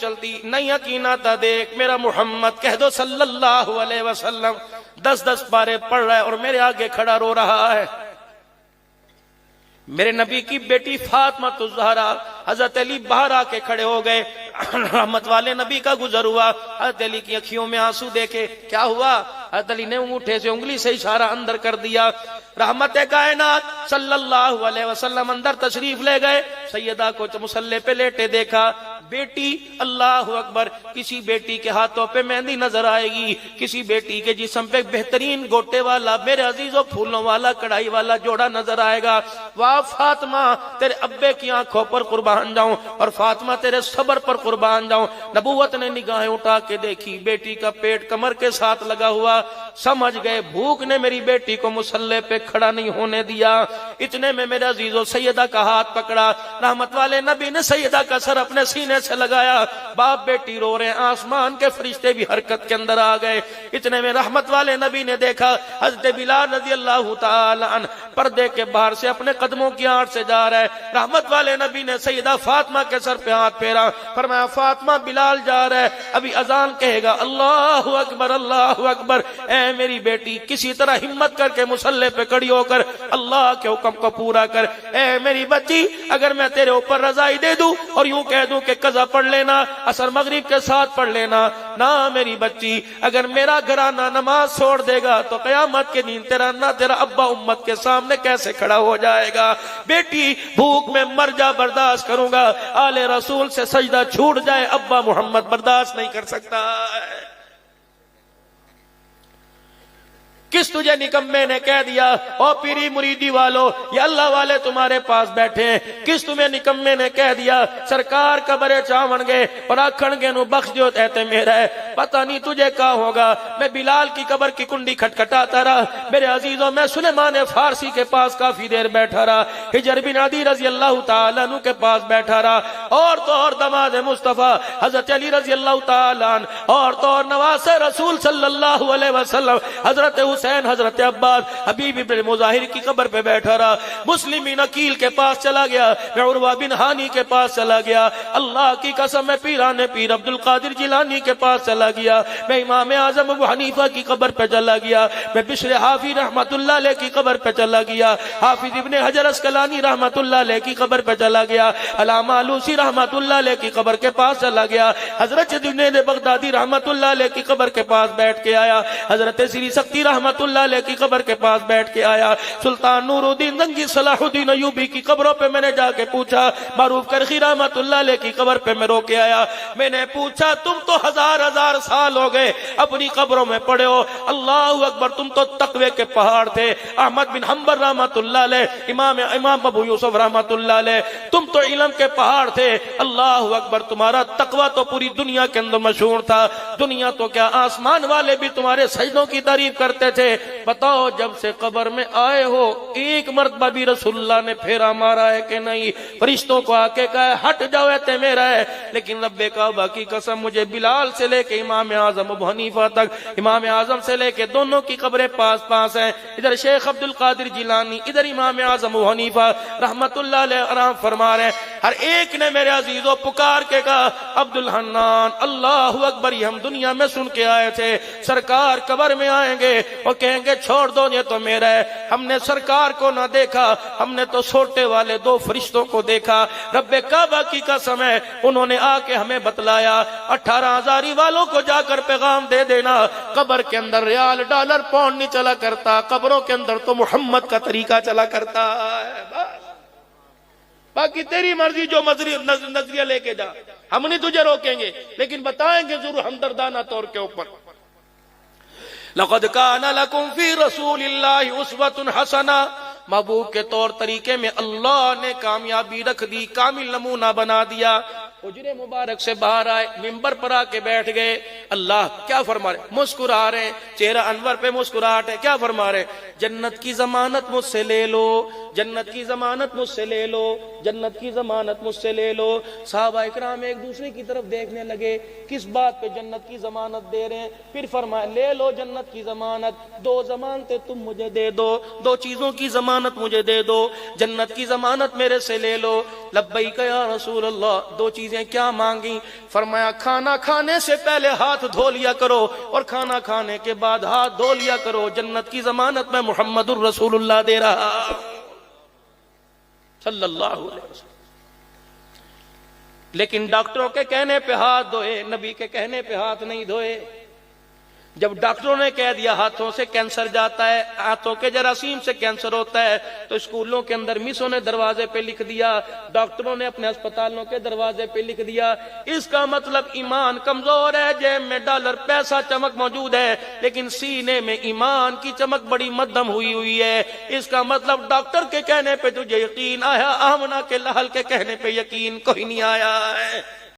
چلتی نہیں یقین آتا دیکھ میرا محمد کہہ دو صلی اللہ علیہ وسلم 10 پارے پڑھ رہا ہے اور میرے آگے کھڑا رو رہا ہے. میرے نبی کی بیٹی فاطمہ الزہرا حضرت علی باہر آ کے کھڑے ہو گئے. رحمت والے نبی کا گزر ہوا, حضرت علی کی اکھیوں میں آنسو دیکھے. کیا ہوا؟ حضرت علی نے انگوٹھے سے انگلی سے اشارہ اندر کر دیا. رحمت کائنات صلی اللہ علیہ وسلم اندر تشریف لے گئے. سیدہ کو مصلی پہ لیٹے دیکھا. بیٹی اللہ اکبر, کسی بیٹی کے ہاتھوں پہ مہندی نظر آئے گی, کسی بیٹی کے جسم پہ بہترین گوٹے والا میرے عزیزوں پھولوں والا کڑھائی والا جوڑا نظر آئے گا. واہ فاطمہ تیرے ابے کی آنکھوں پر قربان جاؤں اور فاطمہ تیرے صبر پر قربان جاؤں. نبوت نے نگاہیں اٹھا کے دیکھی, بیٹی کا پیٹ کمر کے ساتھ لگا ہوا. سمجھ گئے بھوک نے میری بیٹی کو مصلی پہ کھڑا نہیں ہونے دیا. اتنے میں میرے عزیزوں سیدہ کا ہاتھ پکڑا. رحمت والے نبی نے سیدہ کا سر اپنے سینے سے لگایا. باپ بیٹی رو رہے ہیں, آسمان کے فرشتے بھی حرکت کے اندر آ گئے. اتنے میں رحمت والے نبی نے دیکھا حضرت بلال رضی اللہ تعالی عنہ پردے کے باہر سے اپنے قدموں کی آڑ سے جا رہا ہے. رحمت والے نبی نے سیدہ فاطمہ کے سر پہ ہاتھ پھیرا, فرمایا فاطمہ بلال جا رہا ہے, ابھی اذان کہے گا اللہ اکبر اللہ اکبر. اے میری بیٹی کسی طرح ہمت کر کے مصلی پہ کھڑی ہو کر اللہ کے حکم کو پورا کر. اے میری بچی اگر میں تیرے اوپر رضائی دے دوں اور یوں کہہ دوں کہ قضا پڑھ لینا, عصر مغرب کے ساتھ پڑھ لینا, نہ میری بچی اگر میرا گھرانہ نماز چھوڑ دے گا تو قیامت کے دن تیرا نہ تیرا ابا امت کے سامنے کیسے کھڑا ہو جائے گا. بیٹی بھوک میں مر جا برداشت کروں گا, آل رسول سے سجدہ چھوٹ جائے ابا محمد برداشت نہیں کر سکتا. کس تجھے نکمے نے کہہ دیا او پیری مریدی والو یہ اللہ والے تمہارے پاس بیٹھے ہیں, کس تمہیں نکمے نے کہہ دیا سرکار قبرے چاون گے اور آکھن گے نو بخش دیو تہتے میرا ہے. پتہ نہیں تجھے کہا ہوگا میں بلال کی قبر کی کنڈی کھٹکھٹاتا رہا. میرے عزیزوں میں سلیمان فارسی کے پاس کافی دیر بیٹھا رہا, حجر بن عدی رضی اللہ تعالیٰ عنہ کے پاس بیٹھا رہا, اور تو اور دماد مصطفیٰ حضرت علی رضی اللہ تعالیٰ عنہ, اور تو اور نواس رسول صلی اللہ علیہ وسلم حضرت حسین حضرت عباس حبیب ابن مظاہر کی قبر پہ بیٹھا رہا. مسلم بن عقیل کے پاس چلا گیا, میں عروہ بن ہانی کے پاس چلا گیا, اللہ کی قسم میں پیران پیر عبد القادر جیلانی کے پاس چلا گیا, میں امام اعظم ابو حنیفہ کی قبر پہ چلا گیا, میں بشر حافظ رحمت اللہ علیہ کی قبر پہ چلا گیا, حافظ ابن حجر اسقلانی رحمت اللہ علیہ کی قبر پہ چلا گیا, علامہ علوسی رحمت اللہ علیہ کی قبر کے پاس چلا گیا, حضرت جنید بغدادی رحمت اللہ علیہ کی قبر کے پاس بیٹھ کے آیا, حضرت سری سختی رحمت اللہ علیہ کی قبر کے پاس بیٹھ کے آیا, سلطان نور الدین زنگی صلاح الدین ایوبی کی قبروں پہ میں نے جا کے پوچھا, معروف کرخی رحمت اللہ علیہ کی قبر پہ میں رو کے آیا. میں نے پوچھا تم تو ہزار سال ہو گئے اپنی قبروں میں پڑے ہو, اللہ اکبر تم تو تقوی کے پہاڑ تھے. احمد بن حنبل رحمت اللہ علیہ, امام ابو یوسف رحمت اللہ علیہ, تم تو علم کے پہاڑ تھے. اللہ اکبر تمہارا تقوی تو پوری دنیا کے اندر مشہور تھا, دنیا تو کیا آسمان والے بھی تمہارے سجدوں کی تعریف کرتے تھے. بتاؤ جب سے قبر میں آئے ہو ایک مرتبہ بھی رسول اللہ نے پھیرا مارا ہے کہ نہیں؟ فرشتوں کو آ کے کہا ہٹ جاؤ تے میرا ہے, لیکن رب کعبہ کی قسم مجھے بلال سے لے کے امام اعظم ابو حنیفہ تک, امام اعظم سے لے کے دونوں کی قبریں پاس ہیں. ادھر شیخ عبد القادر جیلانی, ادھر امام اعظم ابو حنیفہ رحمت اللہ علیہ آرام فرما رہے ہیں. ہر ایک نے میرے عزیزوں پکار کے کہا عبد الحنان اللہ اکبر, یہ ہم دنیا میں سن کے آئے تھے سرکار قبر میں آئیں گے اور کہیں گے چھوڑ دو یہ تو میرا ہے. ہم نے سرکار کو نہ دیکھا, ہم نے تو سوٹے والے 2 فرشتوں کو دیکھا. رب کعبہ کی قسم ہے انہوں نے آ کے ہمیں بتلایا 18,000 والوں کو جا کر پیغام دے دینا, قبر کے اندر ریال ڈالر پاؤنڈ نہیں چلا کرتا, قبروں کے اندر تو محمد کا طریقہ چلا کرتا ہے. بس باقی تیری مرضی, جو نظریہ لے کے جا, ہم نہیں تجھے روکیں گے, لیکن بتائیں گے ضرور ہمدردانہ طور کے اوپر. لقد كان لكم في رسول الله اسوة حسنہ, محبوب کے طور طریقے میں اللہ نے کامیابی رکھ دی, کامل نمونہ بنا دیا. حجرے مبارک سے باہر آئے, ممبر پر آ کے بیٹھ گئے. اللہ کیا فرما رہے؟ مسکرا رہے, چہرہ انور پہ مسکراہٹ ہے. کیا فرما رہے؟ جنت کی ضمانت مجھ سے لے لو, جنت کی ضمانت مجھ سے لے لو, جنت کی ضمانت مجھ سے لے لو. صحابہ اکرام ایک دوسرے کی طرف دیکھنے لگے, کس بات پہ جنت کی ضمانت دے رہے ہیں؟ پھر فرمایا لے لو جنت کی ضمانت, 2 ضمانتیں تم مجھے دے دو, 2 چیزوں کی ضمانت مجھے دے دو, جنت کی ضمانت میرے سے لے لو. لبیک یا رسول اللہ, 2 چیزیں چیزیں کیا مانگی؟ فرمایا کھانا کھانے سے پہلے ہاتھ دھو لیا کرو اور کھانا کھانے کے بعد ہاتھ دھو لیا کرو، جنت کی ضمانت میں محمد الرسول اللہ دے رہا صلی اللہ علیہ وسلم۔ لیکن ڈاکٹروں کے کہنے پہ ہاتھ دھوئے، نبی کے کہنے پہ ہاتھ نہیں دھوئے۔ جب ڈاکٹروں نے کہہ دیا ہاتھوں سے کینسر جاتا ہے، ہاتھوں کے جراثیم سے کینسر ہوتا ہے، تو اسکولوں کے اندر مسوں نے دروازے پہ لکھ دیا، ڈاکٹروں نے اپنے اسپتالوں کے دروازے پہ لکھ دیا، اس کا مطلب ایمان کمزور ہے، جیب میں ڈالر پیسہ چمک موجود ہے لیکن سینے میں ایمان کی چمک بڑی مدھم ہوئی ہے۔ اس کا مطلب ڈاکٹر کے کہنے پہ تجھے یقین آیا، آمنہ کے لحل کے کہنے پہ یقین کوئی نہیں آیا ہے۔